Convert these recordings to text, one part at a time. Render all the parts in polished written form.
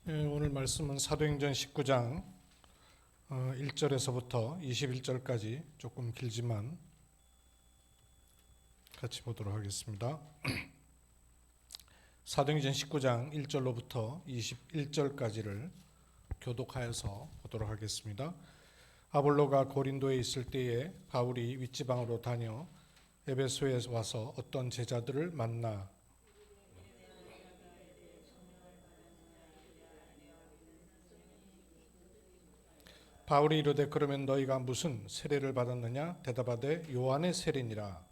오늘 말씀은 사도행전 19장 1절에서부터 21절까지 조금 길지만 같이 보도록 하겠습니다. 사도행전 19장 1절로부터 21절까지를 교독하여서 보도록 하겠습니다. 아볼로가 고린도에 있을 때에 바울이 윗지방으로 다녀 에베소에 와서 어떤 제자들을 만나 바울이 이르되 그러면 너희가 무슨 세례를 받았느냐? 대답하되 요한의 세례니라.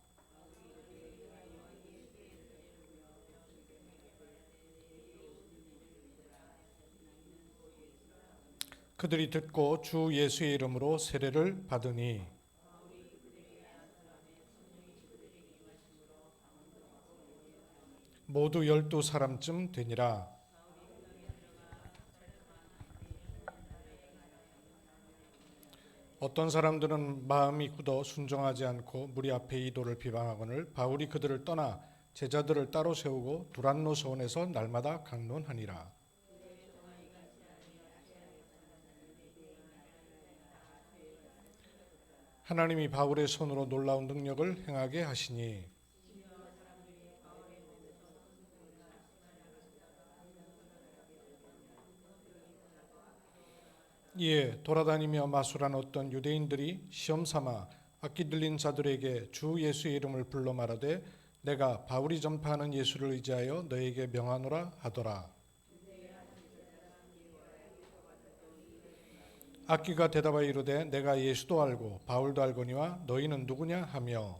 그들이 듣고 주 예수의 이름으로 세례를 받으니 모두 12사람쯤 되니라. 어떤 사람들은 마음이 굳어 순종하지 않고 무리 앞에 이도를 비방하거늘 바울이 그들을 떠나 제자들을 따로 세우고 두란노 소원에서 날마다 강론하니라. 하나님이 바울의 손으로 놀라운 능력을 행하게 하시니 이에 돌아다니며 마술한 어떤 유대인들이 시험삼아 악기 들린 자들에게 주 예수의 이름을 불러 말하되 내가 바울이 전파하는 예수를 의지하여 너에게 명하노라 하더라. 악기가 대답하여 이르되 내가 예수도 알고 바울도 알거니와 너희는 누구냐 하며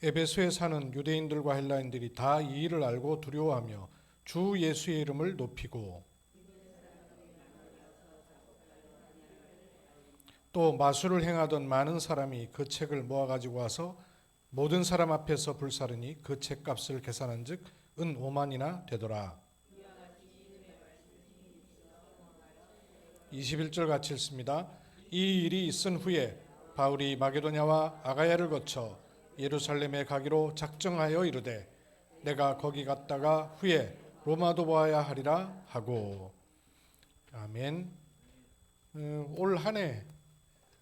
에베소에 사는 유대인들과 헬라인들이 다 이 일을 알고 두려워하며 주 예수의 이름을 높이고 또 마술을 행하던 많은 사람이 그 책을 모아가지고 와서 모든 사람 앞에서 불사르니 그 책값을 계산한 즉 은 5만이나 되더라. 21절 같이 읽습니다. 이 일이 있은 후에 바울이 마게도냐와 아가야를 거쳐 예루살렘에 가기로 작정하여 이르되 내가 거기 갔다가 후에 로마도 보아야 하리라 하고. 아멘. 올 한 해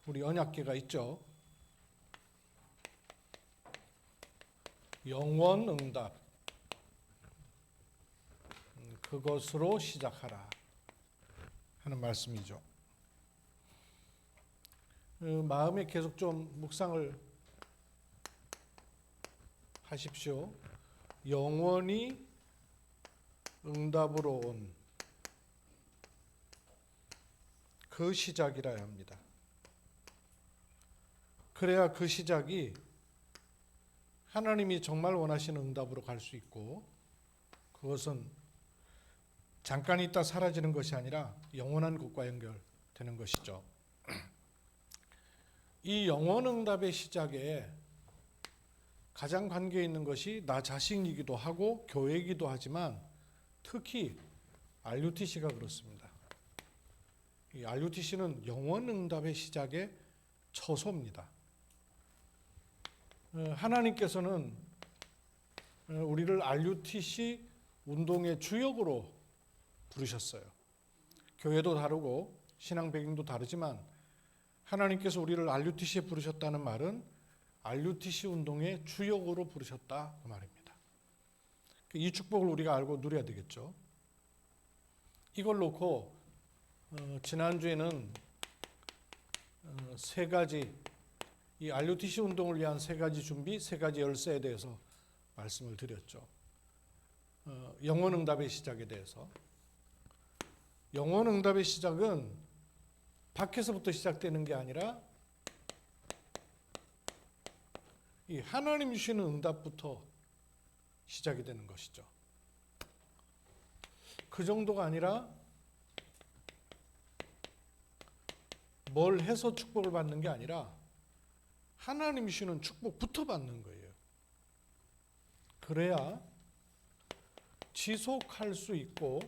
우리 언약궤가 있죠. 영원응답 그것으로 시작하라 하는 말씀이죠. 마음에 계속 좀 묵상을 하십시오. 영원히 응답으로 온 그 시작이라야 합니다. 그래야 그 시작이 하나님이 정말 원하시는 응답으로 갈 수 있고 그것은 잠깐 있다 사라지는 것이 아니라 영원한 것과 연결되는 것이죠. 이 영원 응답의 시작에 가장 관계 있는 것이 나 자신이기도 하고 교회이기도 하지만 특히 RUTC가 그렇습니다. 이 RUTC는 영원 응답의 시작의 처소입니다. 하나님께서는 우리를 RUTC 운동의 주역으로 부르셨어요. 교회도 다르고 신앙 배경도 다르지만 하나님께서 우리를 RUTC에 부르셨다는 말은 RUTC 운동의 주역으로 부르셨다 그 말입니다. 이 축복을 우리가 알고 누려야 되겠죠. 이걸 놓고 지난주에는 세 가지 이 RUTC 운동을 위한 세 가지 준비, 세 가지 열쇠에 대해서 말씀을 드렸죠. 영원응답의 시작에 대해서. 영원응답의 시작은 밖에서부터 시작되는 게 아니라 이 하나님 주시는 응답부터 시작이 되는 것이죠. 그 정도가 아니라 뭘 해서 축복을 받는 게 아니라 하나님 주시는 축복부터 받는 거예요. 그래야 지속할 수 있고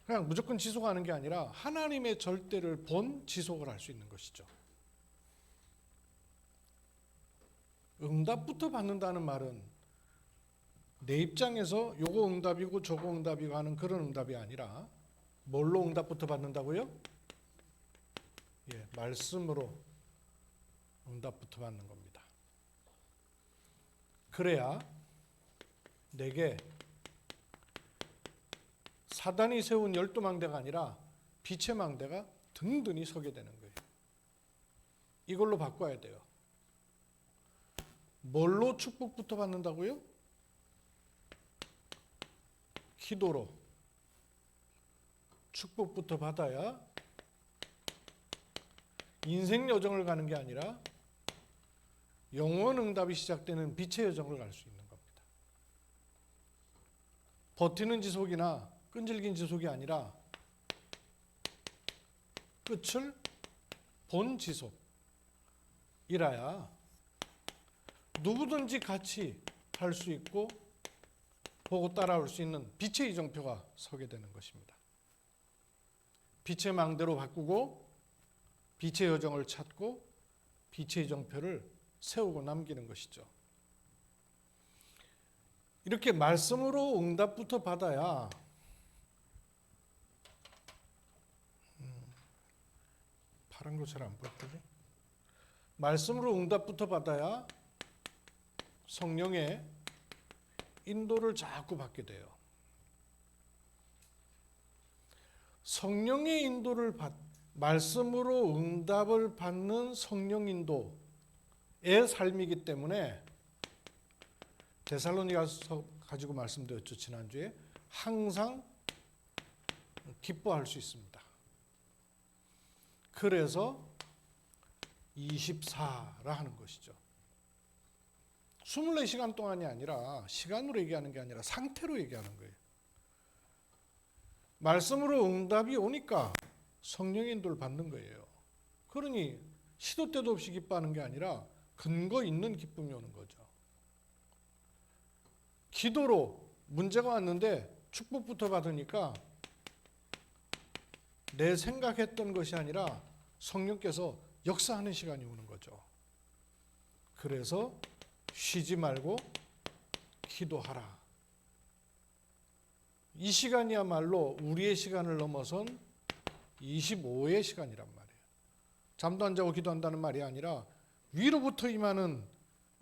그냥 무조건 지속하는 게 아니라 하나님의 절대를 본 지속을 할 수 있는 것이죠. 응답부터 받는다는 말은 내 입장에서 요거 응답이고 저거 응답이고 하는 그런 응답이 아니라 뭘로 응답부터 받는다고요? 예, 말씀으로 응답부터 받는 겁니다. 그래야 내게 사단이 세운 열두 망대가 아니라 빛의 망대가 든든히 서게 되는 거예요. 이걸로 바꿔야 돼요. 뭘로 축복부터 받는다고요? 기도로 축복부터 받아야 인생 여정을 가는 게 아니라 영원 응답이 시작되는 빛의 여정을 갈 수 있는 겁니다. 버티는 지속이나 끈질긴 지속이 아니라 끝을 본 지속이라야 누구든지 같이 할 수 있고 보고 따라올 수 있는 빛의 이정표가 서게 되는 것입니다. 빛의 망대로 바꾸고 빛의 여정을 찾고 빛의 이정표를 세우고 남기는 것이죠. 이렇게 말씀으로 응답부터 받아야 파란 거 잘 안 보이거든요. 말씀으로 응답부터 받아야 성령의 인도를 자꾸 받게 돼요. 성령의 인도를 말씀으로 응답을 받는 성령 인도의 삶이기 때문에 데살로니가서 가지고 말씀드렸죠. 지난주에 항상 기뻐할 수 있습니다. 그래서 24라 하는 것이죠. 24시간 동안이 아니라 시간으로 얘기하는 게 아니라 상태로 얘기하는 거예요. 말씀으로 응답이 오니까 성령의 인도를 받는 거예요. 그러니 시도 때도 없이 기뻐하는 게 아니라 근거 있는 기쁨이 오는 거죠. 기도로 문제가 왔는데 축복부터 받으니까 내 생각했던 것이 아니라 성령께서 역사하는 시간이 오는 거죠. 그래서 쉬지 말고 기도하라. 이 시간이야말로 우리의 시간을 넘어선 25의 시간이란 말이에요. 잠도 안 자고 기도한다는 말이 아니라 위로부터 임하는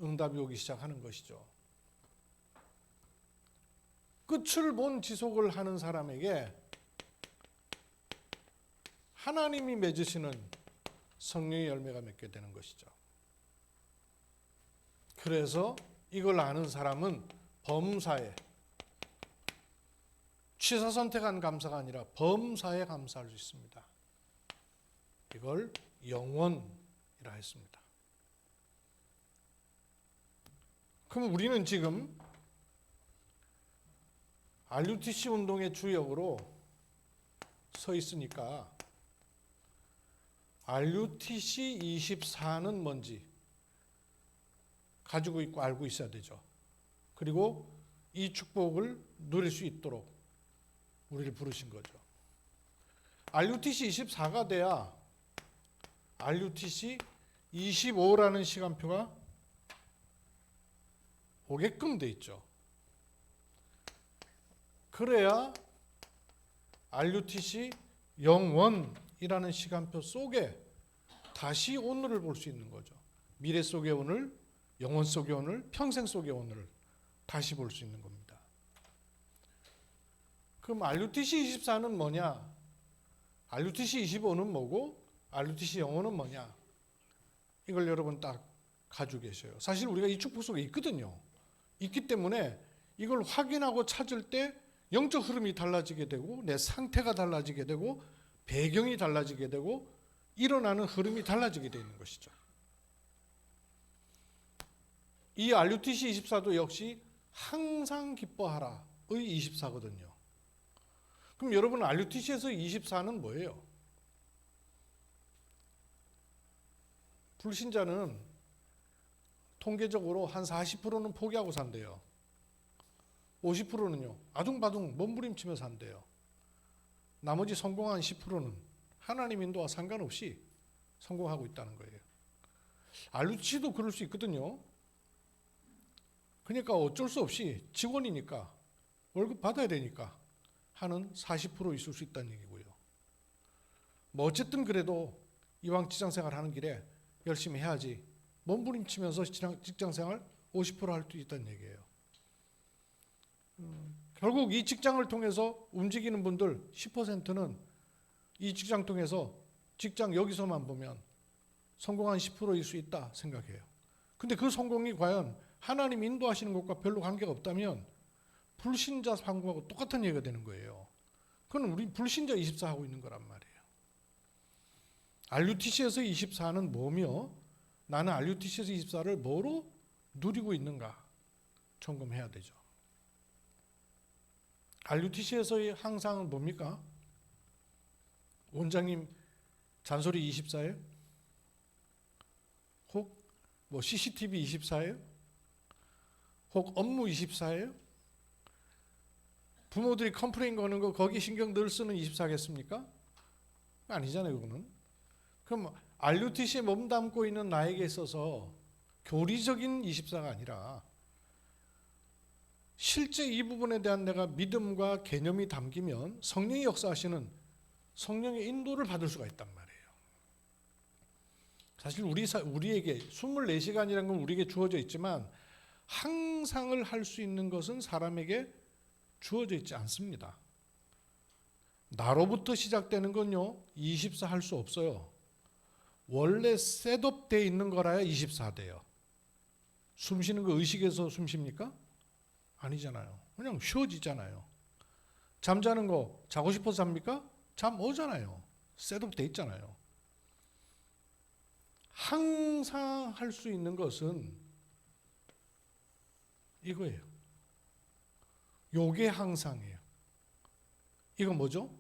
응답이 오기 시작하는 것이죠. 끝을 본 지속을 하는 사람에게 하나님이 맺으시는 성령의 열매가 맺게 되는 것이죠. 그래서 이걸 아는 사람은 범사에 취사 선택한 감사가 아니라 범사에 감사할 수 있습니다. 이걸 영원이라 했습니다. 그럼 우리는 지금 RUTC 운동의 주역으로 서 있으니까 RUTC 24는 뭔지 가지고 있고 알고 있어야 되죠. 그리고 이 축복을 누릴 수 있도록 우리를 부르신 거죠. RUTC 24가 돼야 RUTC 25라는 시간표가 오게끔 돼 있죠. 그래야 RUTC 영원이라는 시간표 속에 다시 오늘을 볼 수 있는 거죠. 미래 속의 오늘, 영원 속의 오늘, 평생 속의 오늘을 다시 볼 수 있는 겁니다. 그럼 RUTC 24는 뭐냐? RUTC 25는 뭐고? RUTC 영원은 뭐냐? 이걸 여러분 딱 가지고 계셔요. 사실 우리가 이 축복 속에 있거든요. 있기 때문에 이걸 확인하고 찾을 때 영적 흐름이 달라지게 되고 내 상태가 달라지게 되고 배경이 달라지게 되고 일어나는 흐름이 달라지게 되는 것이죠. 이 RUTC 24도 역시 항상 기뻐하라의 24거든요. 그럼 여러분 RUTC에서 24는 뭐예요? 불신자는 통계적으로 한 40%는 포기하고 산대요. 50%는요. 아둥바둥 몸부림치며 산대요. 나머지 성공한 10%는 하나님 인도와 상관없이 성공하고 있다는 거예요. RUTC도 그럴 수 있거든요. 그러니까 어쩔 수 없이 직원이니까 월급 받아야 되니까 하는 40% 있을 수 있다는 얘기고요. 뭐 어쨌든 그래도 이왕 직장생활 하는 길에 열심히 해야지 몸부림치면서 직장생활 50% 할 수 있다는 얘기예요. 결국 이 직장을 통해서 움직이는 분들 10%는 이 직장 통해서 직장 여기서만 보면 성공한 10%일 수 있다 생각해요. 근데 그 성공이 과연 하나님 인도하시는 것과 별로 관계가 없다면 불신자 상고하고 똑같은 얘기가 되는 거예요. 그건 우리 불신자 24 하고 있는 거란 말이에요. RUTC에서 24는 뭐며 나는 RUTC에서 24를 뭐로 누리고 있는가 점검해야 되죠. RUTC에서의 항상은 뭡니까? 원장님 잔소리 24예요? 혹 뭐 CCTV 24예요? 혹 업무 24예요? 부모들이 컴플레인 거는 거 거기 신경 늘 쓰는 24겠습니까? 아니잖아요, 그거는. 그럼 RUTC에 몸담고 있는 나에게 있어서 교리적인 24가 아니라 실제 이 부분에 대한 내가 믿음과 개념이 담기면 성령이 역사하시는 성령의 인도를 받을 수가 있단 말이에요. 사실 우리에게 24시간이라는 건 우리에게 주어져 있지만 항상을 할 수 있는 것은 사람에게 주어져 있지 않습니다. 나로부터 시작되는 건요 24 할 수 없어요. 원래 셋업되어 있는 거라야 24 돼요. 숨 쉬는 거 의식에서 숨 쉽니까? 아니잖아요. 그냥 쉬어지잖아요. 잠자는 거 자고 싶어서 잡니까? 잠 오잖아요. 셋업되어 있잖아요. 항상 할 수 있는 것은 이거예요. 요게 항상이에요. 이건 뭐죠?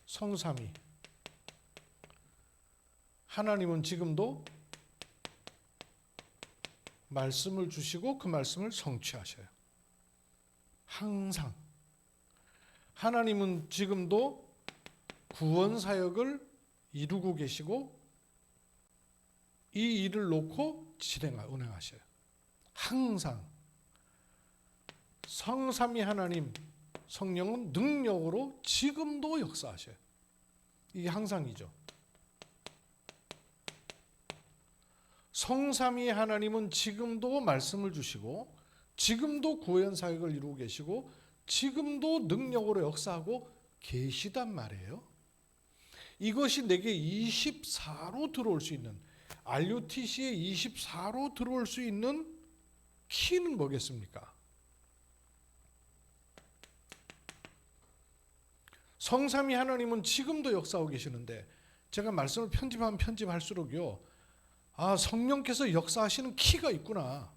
성삼위. 하나님은 지금도 말씀을 주시고 그 말씀을 성취하셔요. 항상. 하나님은 지금도 구원 사역을 이루고 계시고 이 일을 놓고 운행하셔요. 항상. 성삼위 하나님, 성령은 능력으로 지금도 역사하셔요. 이게 항상이죠. 성삼위 하나님은 지금도 말씀을 주시고 지금도 구원 사역을 이루고 계시고 지금도 능력으로 역사하고 계시단 말이에요. 이것이 내게 24로 들어올 수 있는 RUTC에 24로 들어올 수 있는 키는 뭐겠습니까? 성삼위 하나님은 지금도 역사하고 계시는데 제가 말씀을 편집하면 편집할수록요 성령께서 역사하시는 키가 있구나.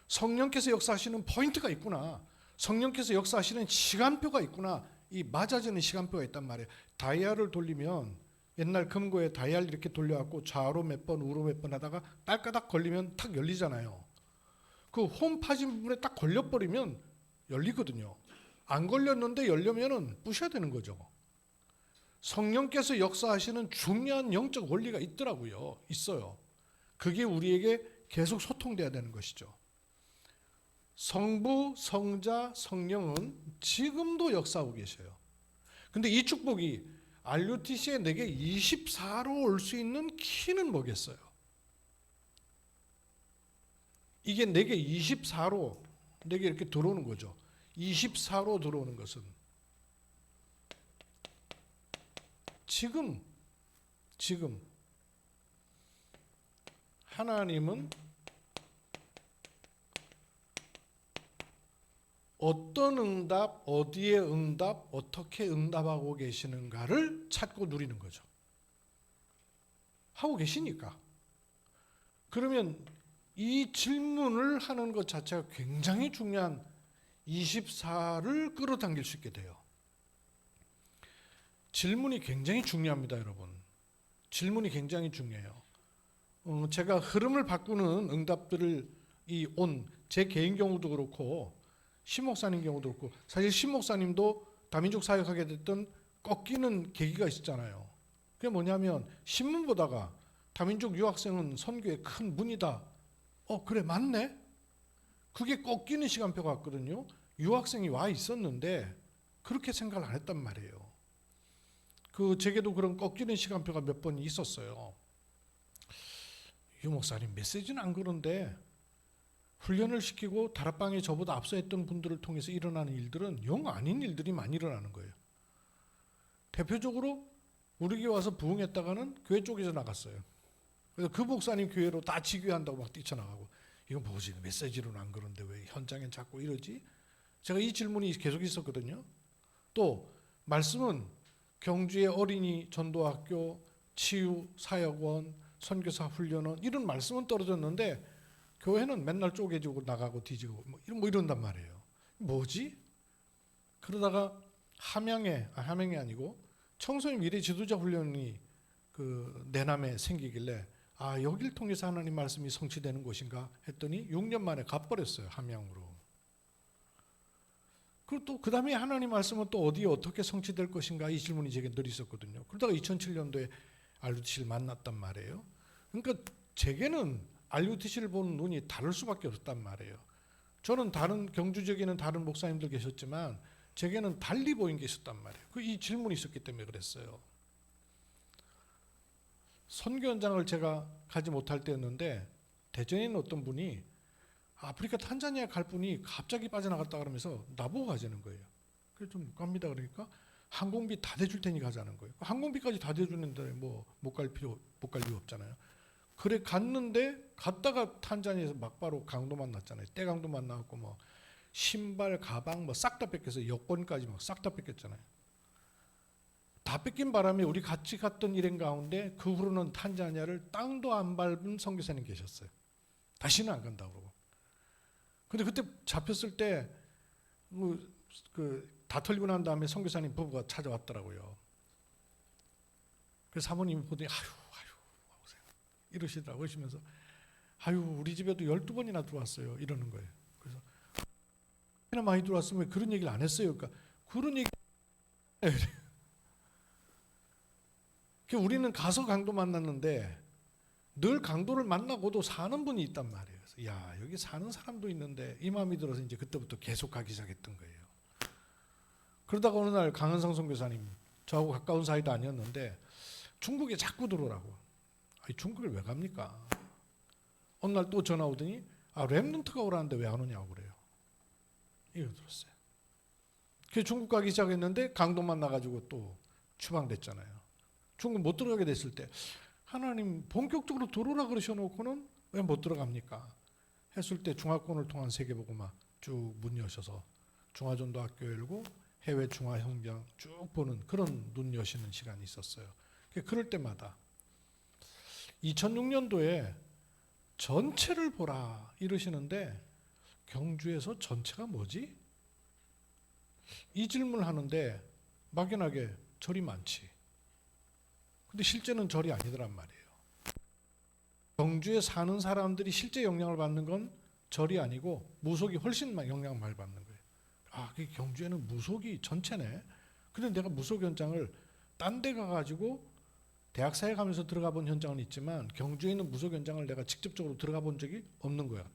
성령께서 역사하시는 포인트가 있구나. 성령께서 역사하시는 시간표가 있구나. 이 맞아지는 시간표가 있단 말이에요. 다이얼을 돌리면 옛날 금고에 다이얼 이렇게 돌려갖고 좌로 몇 번 우로 몇 번 하다가 딸까닥 걸리면 탁 열리잖아요. 그 홈 파진 부분에 딱 걸려버리면 열리거든요. 안 걸렸는데 열려면은 부셔야 되는 거죠. 성령께서 역사하시는 중요한 영적 원리가 있더라고요. 있어요. 그게 우리에게 계속 소통돼야 되는 것이죠. 성부, 성자, 성령은 지금도 역사하고 계셔요. 근데 이 축복이 RUTC에 내게 24로 올 수 있는 키는 뭐겠어요? 이게 내게 24로 내게 이렇게 들어오는 거죠. 24로 들어오는 것은 지금 하나님은 어떤 응답, 어디에 응답, 어떻게 응답하고 계시는가를 찾고 누리는 거죠. 하고 계시니까. 그러면 이 질문을 하는 것 자체가 굉장히 중요한 24를 끌어당길 수 있게 돼요. 질문이 굉장히 중요합니다, 여러분. 질문이 굉장히 중요해요. 제가 흐름을 바꾸는 응답들을 제 개인 경우도 그렇고 신 목사님 경우도 그렇고 사실 신 목사님도 다민족 사역하게 됐던 꺾이는 계기가 있었잖아요. 그게 뭐냐면 신문 보다가 다민족 유학생은 선교의 큰 문이다. 그래 맞네. 그게 꺾이는 시간표 같거든요. 유학생이 와 있었는데 그렇게 생각을 안 했단 말이에요. 제게도 그런 꺾이는 시간표가 몇 번 있었어요. 유 목사님 메시지는 안 그런데 훈련을 시키고 다락방에 저보다 앞서 했던 분들을 통해서 일어나는 일들은 영 아닌 일들이 많이 일어나는 거예요. 대표적으로 우리 교회 와서 부흥했다가는 교회 쪽에서 나갔어요. 그래서 그 목사님 교회로 다 지교한다고 막 뛰쳐나가고, 이건 뭐지? 메시지로는 안 그런데 왜 현장엔 자꾸 이러지? 제가 이 질문이 계속 있었거든요. 또 말씀은 경주의 어린이 전도학교, 치유 사역원, 선교사 훈련원 이런 말씀은 떨어졌는데 교회는 맨날 쪼개지고 나가고 뒤지고 뭐 이런단 말이에요. 뭐지? 그러다가 함양이 아니고 청소년 미래 지도자 훈련이 내남에 생기길래 여길 통해서 하나님 말씀이 성취되는 곳인가 했더니 6년 만에 가버렸어요. 함양으로. 그리고 또 그 다음에 하나님 말씀은 또 어디에 어떻게 성취될 것인가 이 질문이 제게 늘 있었거든요. 그러다가 2007년도에 RUTC를 만났단 말이에요. 그러니까 제게는 RUTC를 보는 눈이 다를 수밖에 없었단 말이에요. 저는 다른 경주지역에는 다른 목사님들 계셨지만 제게는 달리 보인 게 있었단 말이에요. 이 질문이 있었기 때문에 그랬어요. 선교 현장을 제가 가지 못할 때였는데 대전에 있는 어떤 분이 아프리카 탄자니아 갈 분이 갑자기 빠져나갔다 그러면서 나보고 가자는 거예요. 그래서 좀 갑니다 그러니까 항공비 다 대줄 테니 가자는 거예요. 항공비까지 다 대주는데 뭐 못 갈 이유 없잖아요. 그래 갔는데 갔다가 탄자니아에서 막바로 강도 만났잖아요. 떼강도 만나고 뭐 신발, 가방 뭐 싹 다 뺏겨서 여권까지 막 싹 다 뺏겼잖아요. 다 뺏긴 바람에 우리 같이 갔던 일행 가운데 그 후로는 탄자니아를 땅도 안 밟은 선교사님 계셨어요. 다시는 안 간다고 그러고. 근데 그때 잡혔을 때 다 털리고 난 다음에 선교사님 부부가 찾아왔더라고요. 그래서 사모님이 보더니 아유 이러시더라고요. 그러시면서 우리 집에도 12번이나 들어왔어요. 이러는 거예요. 그래서 얼마나 많이 들어왔으면 왜 그런 얘기를 안 했어요. 그러니까 그런 얘기 우리는 가서 강도 만났는데 늘 강도를 만나고도 사는 분이 있단 말이에요. 그래서 여기 사는 사람도 있는데 이 마음이 들어서 이제 그때부터 계속 가기 시작했던 거예요. 그러다가 어느 날 강은성 선교사님 저하고 가까운 사이도 아니었는데 중국에 자꾸 들어오라고. 중국을 왜 갑니까? 어느 날 또 전화 오더니 렘넌트가 오라는데 왜 안 오냐고 그래요. 이거 들었어요. 그래서 중국 가기 시작했는데 강도 만나가지고 또 추방됐잖아요. 중국 못 들어가게 됐을 때 하나님 본격적으로 들어오라 그러셔놓고는 왜 못 들어갑니까? 했을 때 중화권을 통한 세계복음화 쭉 문 여셔서 중화전도학교 열고 해외 중화현장 쭉 보는 그런 눈 여시는 시간이 있었어요. 그럴 때마다 2006년도에 전체를 보라 이러시는데 경주에서 전체가 뭐지? 이 질문을 하는데 막연하게 절이 많지. 근데 실제는 절이 아니더란 말이에요. 경주에 사는 사람들이 실제 영향을 받는 건 절이 아니고 무속이 훨씬 영향을 많이 받는 거예요. 그 경주에는 무속이 전체네. 근데 내가 무속 현장을 딴 데 가가지고 대학사에 가면서 들어가 본 현장은 있지만 경주에 있는 무속 현장을 내가 직접적으로 들어가 본 적이 없는 거야.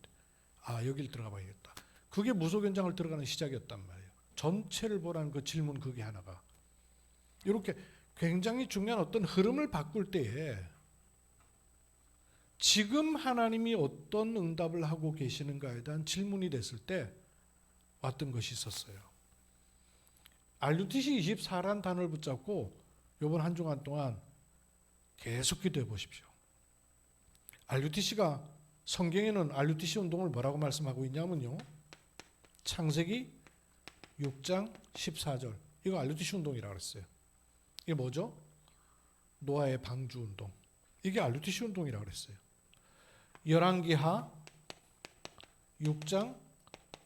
여길 들어가 봐야겠다. 그게 무속 현장을 들어가는 시작이었단 말이에요. 전체를 보라는 그 질문 그게 하나가. 이렇게 굉장히 중요한 어떤 흐름을 바꿀 때에 지금 하나님이 어떤 응답을 하고 계시는가에 대한 질문이 됐을 때 왔던 것이 있었어요. RUTC 24란 단어를 붙잡고 이번 한 주간 동안 계속 기도해 보십시오. RUTC가 성경에는 RUTC 운동을 뭐라고 말씀하고 있냐면요. 창세기 6장 14절. 이거 RUTC 운동이라고 그랬어요. 이게 뭐죠? 노아의 방주 운동. 이게 RUTC 운동이라고 그랬어요. 열왕기하 6장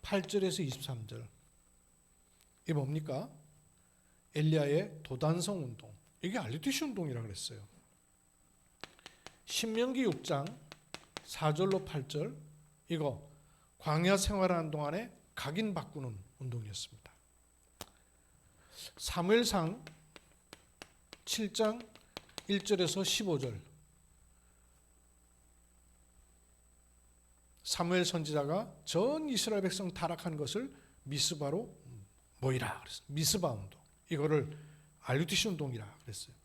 8절에서 23절. 이게 뭡니까? 엘리야의 도단성 운동. 이게 RUTC 운동이라고 그랬어요. 신명기 6장 4절로 8절. 이거 광야 생활하는 동안에 각인 바꾸는 운동이었습니다. 사무엘상 7장 1절에서 15절. 사무엘 선지자가 전 이스라엘 백성 타락한 것을 미스바로 모이라 그랬어요. 미스바 운동. 이거를 RUTC 운동이라 그랬어요.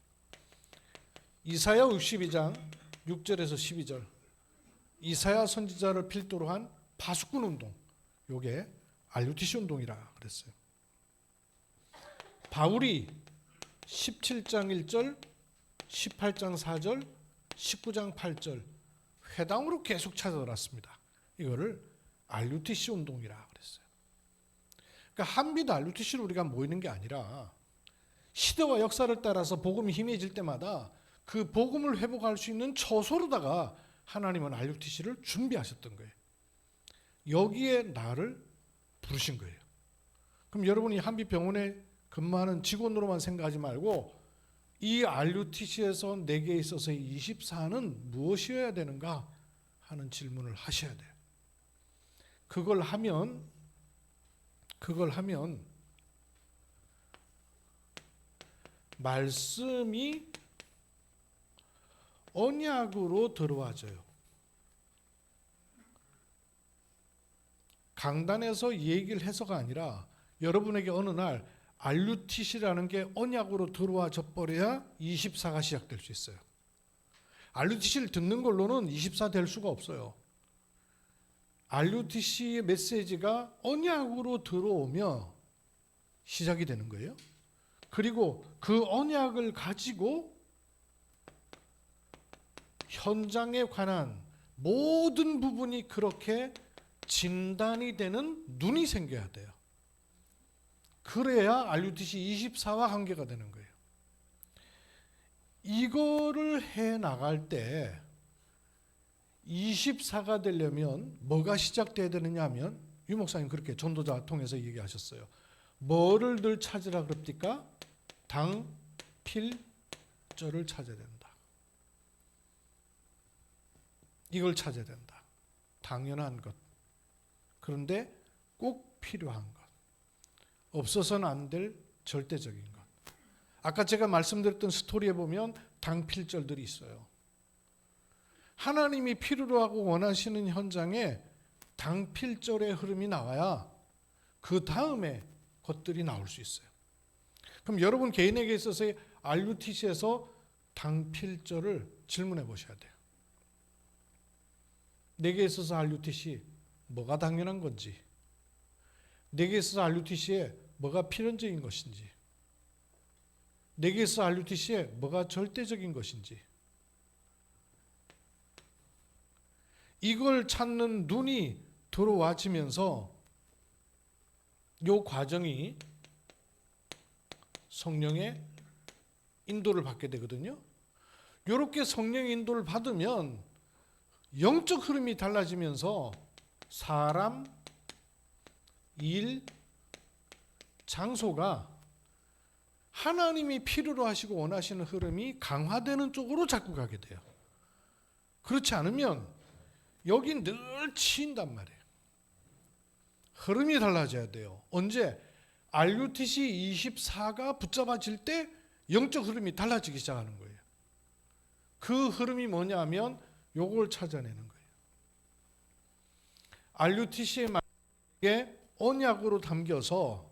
이사야 62장 6절에서 12절. 이사야 선지자를 필두로 한 파수꾼 운동. 요게 RUTC 운동이라 그랬어요. 바울이 17장 1절, 18장 4절, 19장 8절 회당으로 계속 찾아들었습니다. 이거를 RUTC 운동이라 그랬어요. 그러니까 한비도 RUTC로 우리가 모이는 게 아니라 시대와 역사를 따라서 복음이 희미해질 때마다 그 복음을 회복할 수 있는 처소로다가 하나님은 RUTC를 준비하셨던 거예요. 여기에 나를 부르신 거예요. 그럼 여러분이 한비병원에 근무하는 직원으로만 생각하지 말고 이 RUTC에서 내게 있어서의 24는 무엇이어야 되는가 하는 질문을 하셔야 돼요. 그걸 하면 말씀이 언약으로 들어와져요. 강단에서 얘기를 해서가 아니라 여러분에게 어느 날 RUTC라는 게 언약으로 들어와져 버려야 24가 시작될 수 있어요. RUTC를 듣는 걸로는 24 될 수가 없어요. RUTC의 메시지가 언약으로 들어오며 시작이 되는 거예요. 그리고 그 언약을 가지고 현장에 관한 모든 부분이 그렇게 진단이 되는 눈이 생겨야 돼요. 그래야 RUTC 24와 관계가 되는 거예요. 이거를 해 나갈 때 24가 되려면 뭐가 시작돼야 되느냐 하면 유 목사님 그렇게 전도자 통해서 얘기하셨어요. 뭐를 늘 찾으라 그럽니까? 당, 필, 절을 찾아야 된다. 이걸 찾아야 된다. 당연한 것. 그런데 꼭 필요한 것. 없어서는 안 될 절대적인 것. 아까 제가 말씀드렸던 스토리에 보면 당필절들이 있어요. 하나님이 필요로 하고 원하시는 현장에 당필절의 흐름이 나와야 그 다음에 것들이 나올 수 있어요. 그럼 여러분 개인에게 있어서의 RUTC에서 당필절을 질문해 보셔야 돼요. 내게 있어서 RUTC 뭐가 당연한 건지, 내게 있어서 RUTC에 뭐가 필연적인 것인지, 내게 있어서 RUTC에 뭐가 절대적인 것인지, 이걸 찾는 눈이 들어와지면서 이 과정이 성령의 인도를 받게 되거든요. 이렇게 성령의 인도를 받으면 영적 흐름이 달라지면서 사람, 일, 장소가 하나님이 필요로 하시고 원하시는 흐름이 강화되는 쪽으로 자꾸 가게 돼요. 그렇지 않으면 여기 늘 치인단 말이에요. 흐름이 달라져야 돼요. 언제? RUTC 24가 붙잡아질 때 영적 흐름이 달라지기 시작하는 거예요. 그 흐름이 뭐냐면 요걸 찾아내는 거예요. RUTC의 말에 언약으로 담겨서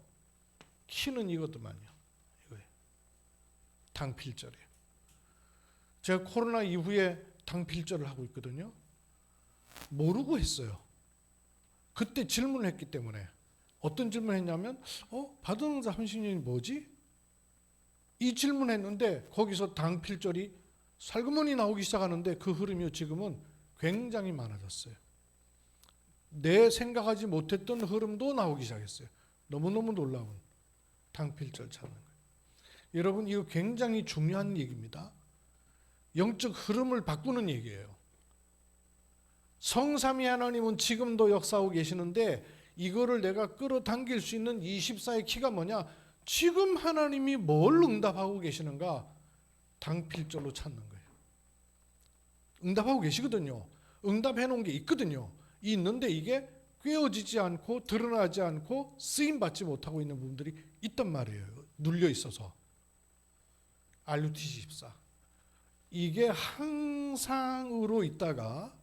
키는 이거더만요. 이거예요. 당필절이에요. 제가 코로나 이후에 당필절을 하고 있거든요. 모르고 했어요. 그때 질문을 했기 때문에. 어떤 질문을 했냐면 받은자 헌신년이 뭐지? 이 질문을 했는데 거기서 당필절이 살그머니 나오기 시작하는데 그 흐름이 지금은 굉장히 많아졌어요. 내 생각하지 못했던 흐름도 나오기 시작했어요. 너무너무 놀라운 당필절 찾는 거예요. 여러분 이거 굉장히 중요한 얘기입니다. 영적 흐름을 바꾸는 얘기예요. 성삼위 하나님은 지금도 역사하고 계시는데 이거를 내가 끌어당길 수 있는 24의 키가 뭐냐? 지금 하나님이 뭘 응답하고 계시는가? 당필절로 찾는 거예요. 응답하고 계시거든요. 응답해 놓은 게 있거든요. 있는데 이게 꿰어지지 않고 드러나지 않고 쓰임받지 못하고 있는 부분들이 있단 말이에요. 눌려 있어서. RUTC 24. 이게 항상으로 있다가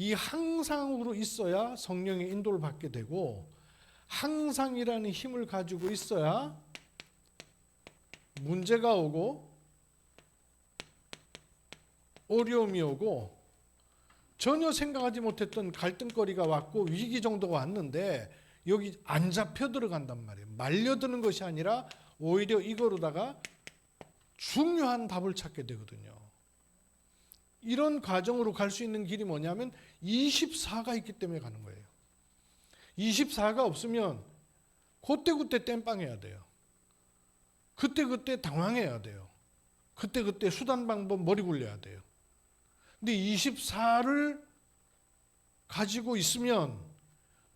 이 항상으로 있어야 성령의 인도를 받게 되고, 항상이라는 힘을 가지고 있어야 문제가 오고 어려움이 오고 전혀 생각하지 못했던 갈등거리가 왔고 위기 정도가 왔는데 여기 안 잡혀 들어간단 말이에요. 말려드는 것이 아니라 오히려 이거로다가 중요한 답을 찾게 되거든요. 이런 과정으로 갈 수 있는 길이 뭐냐면 24가 있기 때문에 가는 거예요. 24가 없으면 그때그때 땜빵해야 돼요. 그때그때 당황해야 돼요. 그때그때 수단 방법 머리 굴려야 돼요. 근데 24를 가지고 있으면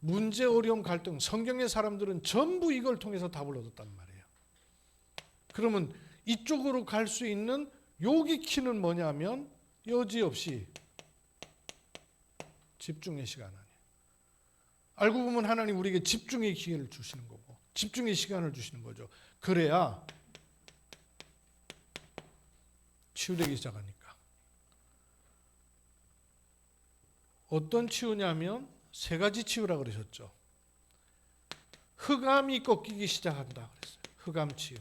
문제, 어려움, 갈등, 성경의 사람들은 전부 이걸 통해서 답을 얻었단 말이에요. 그러면 이쪽으로 갈 수 있는 요기 키는 뭐냐면 여지없이 집중의 시간 아니에요. 알고 보면 하나님 우리에게 집중의 기회를 주시는 거고 집중의 시간을 주시는 거죠. 그래야 치유되기 시작하니까. 어떤 치유냐면 세 가지 치유라고 그러셨죠. 흑암이 꺾이기 시작한다 그랬어요. 흑암 치유.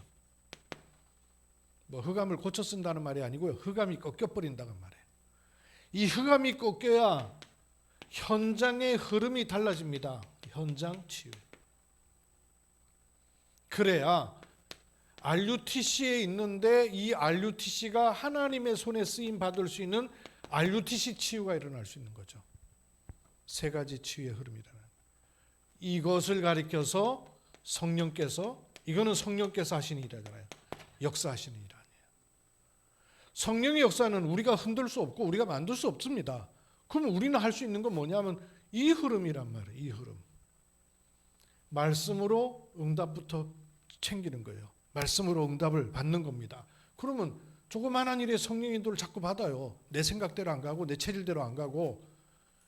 뭐 흑암을 고쳐 쓴다는 말이 아니고요. 흑암이 꺾여버린다는 말이에요. 이 흑암이 꺾여야 현장의 흐름이 달라집니다. 현장 치유. 그래야 RUTC에 있는데 이 RUTC가 하나님의 손에 쓰임 받을 수 있는 RUTC 치유가 일어날 수 있는 거죠. 세 가지 치유의 흐름이라는. 이것을 가리켜서 성령께서, 이거는 성령께서 하시는 일이잖아요. 역사하시는 일 아니에요. 성령의 역사는 우리가 흔들 수 없고 우리가 만들 수 없습니다. 그러면 우리는 할 수 있는 건 뭐냐면 이 흐름이란 말이에요. 이 흐름. 말씀으로 응답부터 챙기는 거예요. 말씀으로 응답을 받는 겁니다. 그러면 조그마한 일에 성령 인도를 자꾸 받아요. 내 생각대로 안 가고 내 체질대로 안 가고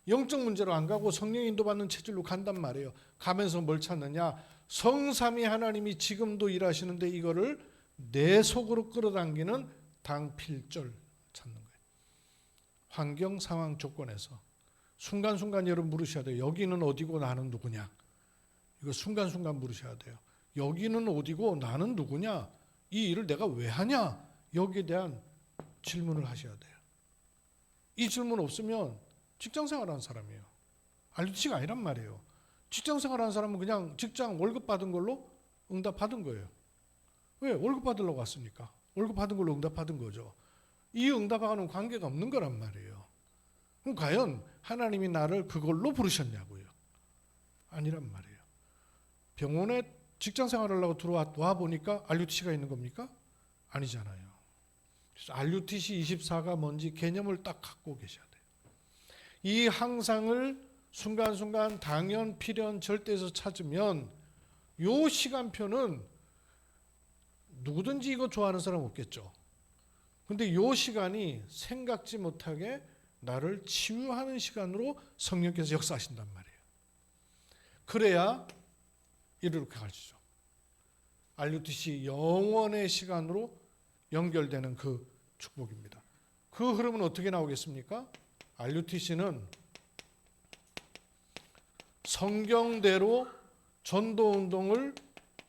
영적 문제로 안 가고 성령 인도받는 체질로 간단 말이에요. 가면서 뭘 찾느냐? 성삼위 하나님이 지금도 일하시는데 이거를 내 속으로 끌어당기는 당필절 찾는 거예요. 환경, 상황, 조건에서 순간순간 여러분 물으셔야 돼요. 여기는 어디고 나는 누구냐? 이거 순간순간 물으셔야 돼요. 여기는 어디고 나는 누구냐? 이 일을 내가 왜 하냐? 여기에 대한 질문을 하셔야 돼요. 이 질문 없으면 직장생활하는 사람이에요. RUTC가 아니란 말이에요. 직장생활하는 사람은 그냥 직장 월급 받은 걸로 응답 받은 거예요. 왜? 월급 받으려고 왔으니까. 월급 받은 걸로 응답 받은 거죠. 이 응답하고는 관계가 없는 거란 말이에요. 그럼 과연 하나님이 나를 그걸로 부르셨냐고요? 아니란 말이에요. 병원에 직장생활을 하려고 들어와 보니까 RUTC가 있는 겁니까? 아니잖아요. 그래서 RUTC 24가 뭔지 개념을 딱 갖고 계셔야 돼요. 이 항상을 순간순간 당연, 필연, 절대에서 찾으면 요 시간표는 누구든지 이거 좋아하는 사람 없겠죠. 근데 요 시간이 생각지 못하게 나를 치유하는 시간으로 성령께서 역사하신단 말이에요. 그래야 이렇게 가르치죠. RUTC 영원의 시간으로 연결되는 그 축복입니다. 그 흐름은 어떻게 나오겠습니까? RUTC는 성경대로 전도운동을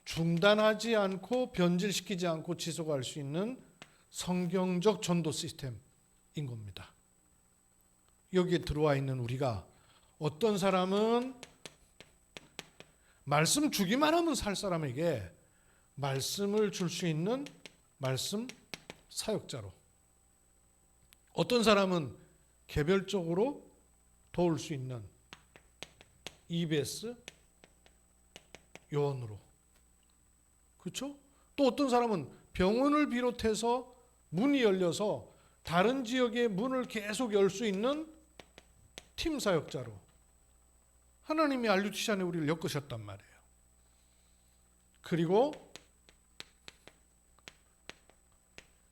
중단하지 않고 변질시키지 않고 지속할 수 있는 성경적 전도 시스템인 겁니다. 여기에 들어와 있는 우리가 어떤 사람은 말씀 주기만 하면 살 사람에게 말씀을 줄 수 있는 말씀 사역자로, 어떤 사람은 개별적으로 도울 수 있는 EBS 요원으로, 그렇죠? 또 어떤 사람은 병원을 비롯해서 문이 열려서 다른 지역의 문을 계속 열 수 있는 팀 사역자로 하나님이 RUTC 안에 우리를 엮으셨단 말이에요. 그리고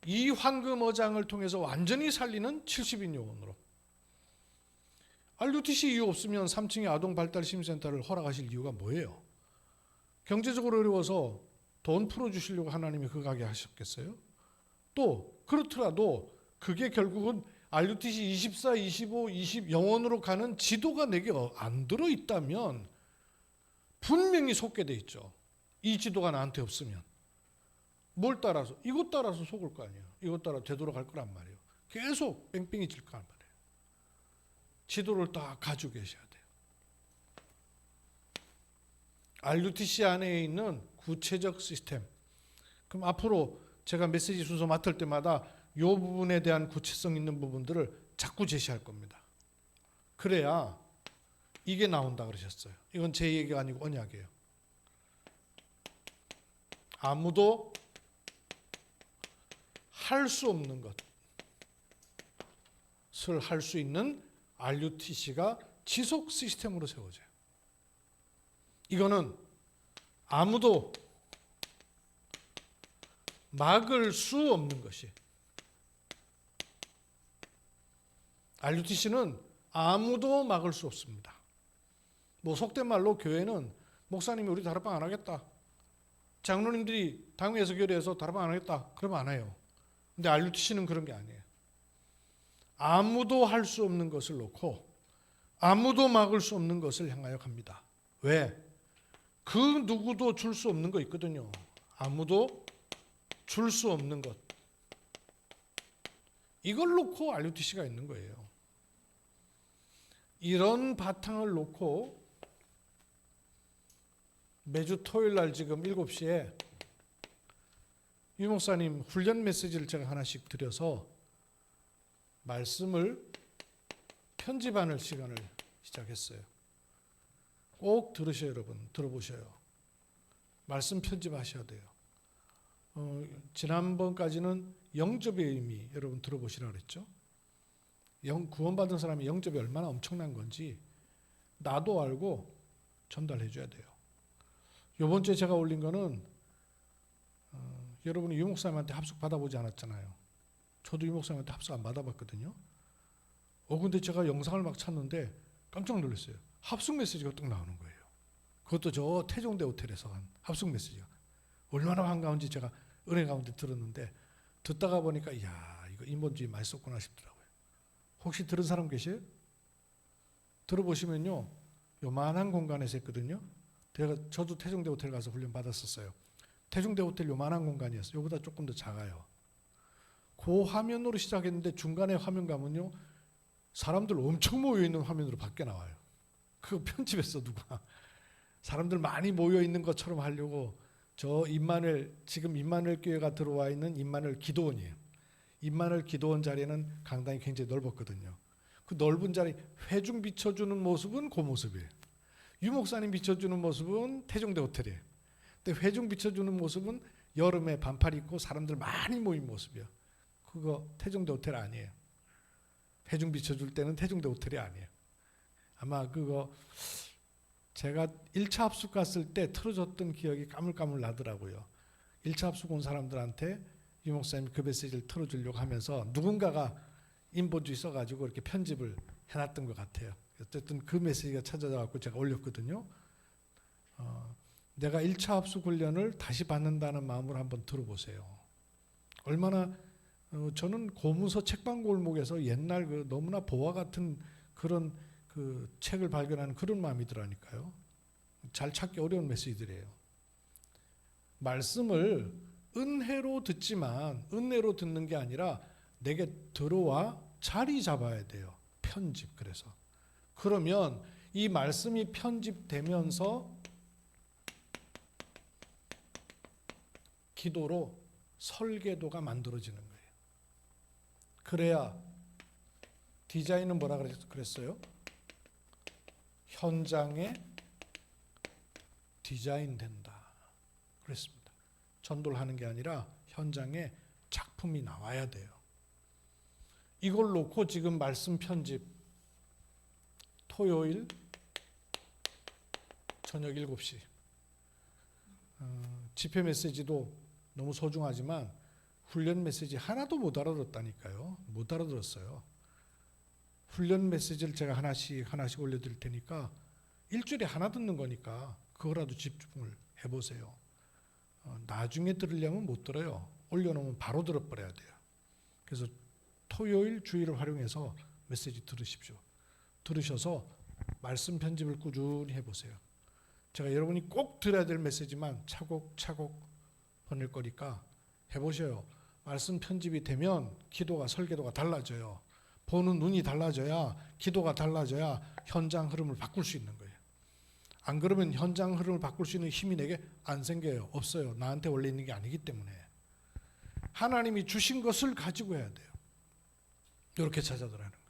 이 황금어장을 통해서 완전히 살리는 70인 요원으로. RUTC 이유 없으면 3층의 아동발달심센터를 허락하실 이유가 뭐예요? 경제적으로 어려워서 돈 풀어주시려고 하나님이 그 가게 하셨겠어요? 또 그렇더라도 그게 결국은 RUTC 24, 25, 20 영원으로 가는 지도가 내게 안 들어있다면 분명히 속게 돼 있죠. 이 지도가 나한테 없으면. 뭘 따라서? 이것 따라서 속을 거 아니에요. 이것 따라 되돌아갈 거란 말이에요. 계속 뺑뺑이 칠 거란 말이에요. 지도를 딱 가지고 계셔야 돼요. RUTC 안에 있는 구체적 시스템. 그럼 앞으로 제가 메시지 순서 맡을 때마다 이 부분에 대한 구체성 있는 부분들을 자꾸 제시할 겁니다. 그래야 이게 나온다 그러셨어요. 이건 제 얘기가 아니고 언약이에요. 아무도 할 수 없는 것을 할 수 있는 RUTC가 지속 시스템으로 세워져요. 이거는 아무도 막을 수 없는 것이, RUTC는 아무도 막을 수 없습니다. 뭐 속된 말로 교회는 목사님이 우리 다락방 안 하겠다, 장로님들이 당회에서 결의해서 다락방 안 하겠다 그러면 안 해요. 근데 RUTC는 그런 게 아니에요. 아무도 할 수 없는 것을 놓고 아무도 막을 수 없는 것을 향하여 갑니다. 왜? 그 누구도 줄 수 없는 거 있거든요. 아무도 줄 수 없는 것. 이걸 놓고 RUTC가 있는 거예요. 이런 바탕을 놓고 매주 토요일 날 지금 7시에 유 목사님 훈련 메시지를 제가 하나씩 드려서 말씀을 편집하는 시간을 시작했어요. 꼭 들으셔요, 여러분. 들어보셔요. 말씀 편집하셔야 돼요. 지난번까지는 영접의 의미 여러분 들어보시라고 그랬죠. 구원받은 사람이 영접이 얼마나 엄청난 건지 나도 알고 전달해 줘야 돼요. 이번 주에 제가 올린 거는 여러분이 유 목사님한테 합숙 받아보지 않았잖아요. 저도 유 목사님한테 합숙 안 받아봤거든요. 근데 제가 영상을 막 찾는데 깜짝 놀랐어요. 합숙 메시지가 딱 나오는 거예요. 그것도 저 태종대 호텔에서 한 합숙 메시지가 얼마나 반가운지 제가 은혜 가운데 들었는데, 듣다가 보니까 이야, 이거 인본주의 많이 썼구나 싶더라고요. 혹시 들은 사람 계세요? 들어보시면요, 요만한 공간에서 했거든요. 저도 태종대 호텔 가서 훈련 받았었어요. 태종대 호텔 요만한 공간이었어요. 요보다 조금 더 작아요. 그 화면으로 시작했는데 중간에 화면 가면요, 사람들 엄청 모여있는 화면으로 바뀌어 나와요. 그거 편집했어 누가. 사람들 많이 모여있는 것처럼 하려고 지금 임마누엘 교회가 들어와 있는 임마누엘 기도원이에요. 임마누엘 기도원 자리는 강당이 굉장히 넓었거든요. 그 넓은 자리 회중 비춰주는 모습은 그 모습이에요. 유 목사님 비춰주는 모습은 태종대 호텔이에요. 근데 회중 비춰주는 모습은 여름에 반팔 입고 사람들 많이 모인 모습이에요. 그거 태종대 호텔 아니에요. 회중 비춰줄 때는 태종대 호텔이 아니에요. 아마 그거 제가 1차 합숙 갔을 때 틀어줬던 기억이 까물까물 나더라고요. 1차 합숙 온 사람들한테 유 목사님이 그 메시지를 틀어주려고 하면서 누군가가 인본주의 써가지고 이렇게 편집을 해놨던 것 같아요. 어쨌든 그 메시지가 찾아져서 제가 올렸거든요. 내가 1차 합숙 훈련을 다시 받는다는 마음으로 한번 들어보세요. 얼마나 저는 고문서 책방골목에서 옛날 그 너무나 보화 같은 그런 그 책을 발견하는 그런 마음이더라니까요. 잘 찾기 어려운 메시지들이에요. 말씀을 은혜로 듣지만 은혜로 듣는 게 아니라 내게 들어와 자리 잡아야 돼요. 편집. 그래서 그러면 이 말씀이 편집되면서 기도로 설계도가 만들어지는 거예요. 그래야 디자인은 뭐라 그랬어요? 현장에 디자인된다 그랬습니다. 전도를 하는 게 아니라 현장에 작품이 나와야 돼요. 이걸 놓고 지금 말씀 편집 토요일 저녁 7시 집회 메시지도 너무 소중하지만 훈련 메시지 하나도 못 알아들었다니까요. 못 알아들었어요. 훈련 메시지를 제가 하나씩 올려드릴 테니까 일주일에 하나 듣는 거니까 그거라도 집중을 해보세요. 나중에 들으려면 못 들어요. 올려놓으면 바로 들어버려야 돼요. 그래서 토요일 주일을 활용해서 메시지 들으십시오. 들으셔서 말씀 편집을 꾸준히 해보세요. 제가 여러분이 꼭 들어야 될 메시지만 차곡차곡 보낼 거니까 해보셔요. 말씀 편집이 되면 기도가 설계도가 달라져요. 보는 눈이 달라져야 기도가 달라져야 현장 흐름을 바꿀 수 있는 거예요. 안 그러면 현장 흐름을 바꿀 수 있는 힘이 내게 안 생겨요. 없어요. 나한테 원래 있는 게 아니기 때문에. 하나님이 주신 것을 가지고 해야 돼요. 이렇게 찾아들어가는 거예요.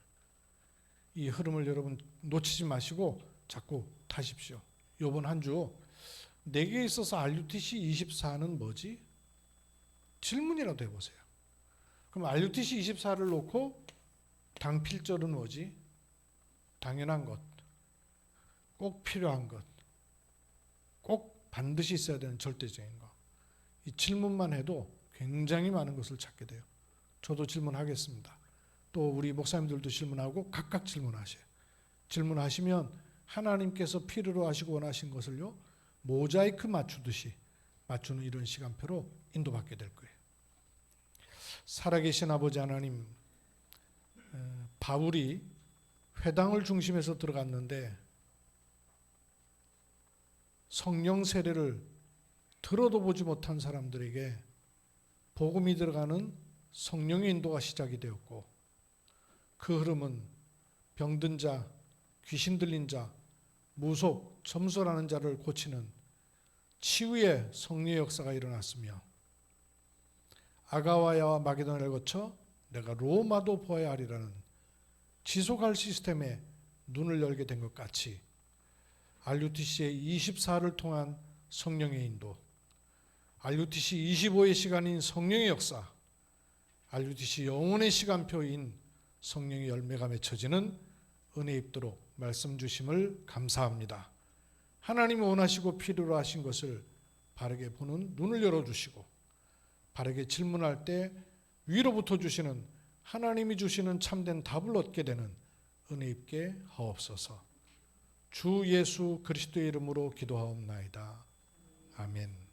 이 흐름을 여러분 놓치지 마시고 자꾸 타십시오. 이번 한 주 내게 있어서 RUTC 24는 뭐지? 질문이라도 해보세요. 그럼 RUTC 24를 놓고 당필절은 뭐지? 당연한 것, 꼭 필요한 것, 꼭 반드시 있어야 되는 절대적인 것. 이 질문만 해도 굉장히 많은 것을 찾게 돼요. 저도 질문하겠습니다. 또 우리 목사님들도 질문하고 각각 질문하셔요. 질문하시면 하나님께서 필요로 하시고 원하신 것을요 모자이크 맞추듯이 맞추는 이런 시간표로 인도받게 될 거예요. 살아계신 아버지 하나님, 바울이 회당을 중심해서 들어갔는데 성령 세례를 들어도 보지 못한 사람들에게 복음이 들어가는 성령의 인도가 시작이 되었고, 그 흐름은 병든 자, 귀신 들린 자, 무속, 점술하는 자를 고치는 치유의 성령의 역사가 일어났으며, 아가와야와 마게도냐를 거쳐 내가 로마도 보아야 하리라는 지속할 시스템에 눈을 열게 된 것 같이 RUTC의 24를 통한 성령의 인도, RUTC 25의 시간인 성령의 역사, RUTC 영혼의 시간표인 성령의 열매가 맺혀지는 은혜 입도록 말씀 주심을 감사합니다. 하나님이 원하시고 필요로 하신 것을 바르게 보는 눈을 열어주시고, 바르게 질문할 때 위로부터 주시는 하나님이 주시는 참된 답을 얻게 되는 은혜 입게 하옵소서. 주 예수 그리스도의 이름으로 기도하옵나이다. 아멘.